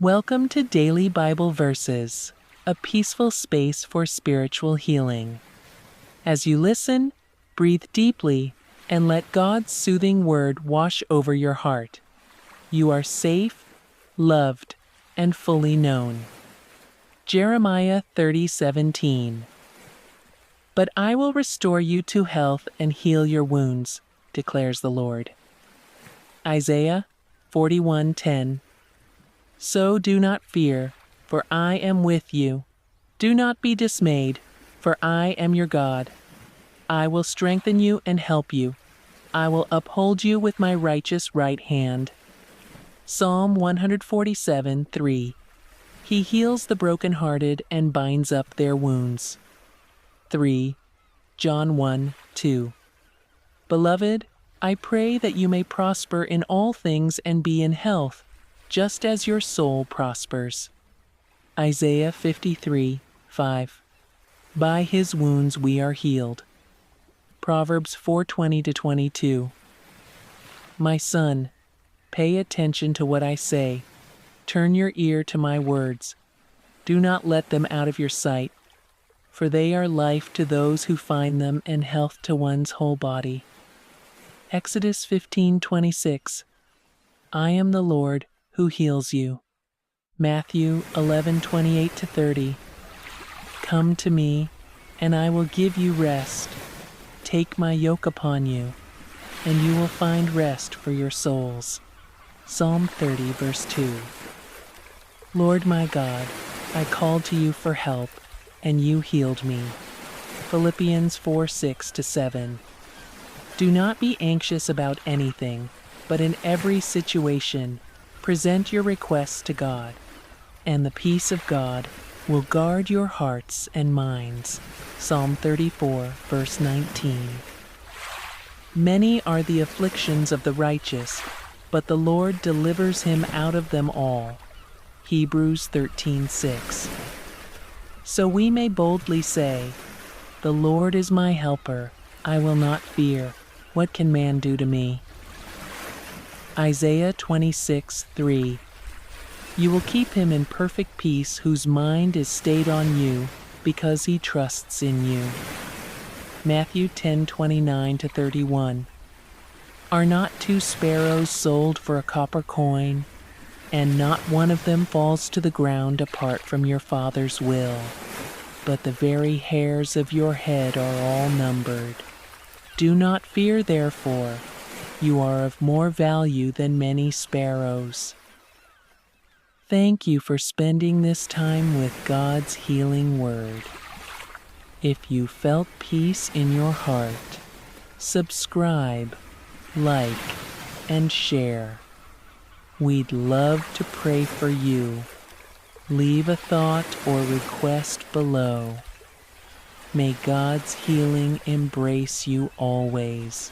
Welcome to Daily Bible Verses, a peaceful space for spiritual healing. As you listen, breathe deeply and let God's soothing word wash over your heart. You are safe, loved, and fully known. Jeremiah 30:17. But I will restore you to health and heal your wounds, declares the Lord. Isaiah 41:10. So do not fear, for I am with you. Do not be dismayed, for I am your God. I will strengthen you and help you. I will uphold you with my righteous right hand. Psalm 147:3. He heals the brokenhearted and binds up their wounds. 3. John 1:2. Beloved, I pray that you may prosper in all things and be in health, just as your soul prospers. Isaiah 53:5. By his wounds we are healed. Proverbs 4:20-22. My son, pay attention to what I say. Turn your ear to my words. Do not let them out of your sight, for they are life to those who find them and health to one's whole body. Exodus 15:26. I am the Lord who heals you. Matthew 11:28-30. Come to me, and I will give you rest. Take my yoke upon you, and you will find rest for your souls. Psalm 30:2. Lord my God, I called to you for help, and you healed me. Philippians 4:6-7. Do not be anxious about anything, but in every situation, present your requests to God, and the peace of God will guard your hearts and minds. Psalm 34:19. Many are the afflictions of the righteous, but the Lord delivers him out of them all. Hebrews 13:6. So we may boldly say, the Lord is my helper, I will not fear. What can man do to me? Isaiah 26:3. You will keep him in perfect peace whose mind is stayed on you because he trusts in you. Matthew 10:29-31. Are not 2 sparrows sold for a copper coin, and not one of them falls to the ground apart from your Father's will? But the very hairs of your head are all numbered. Do not fear, therefore. You are of more value than many sparrows. Thank you for spending this time with God's healing word. If you felt peace in your heart, subscribe, like, and share. We'd love to pray for you. Leave a thought or request below. May God's healing embrace you always.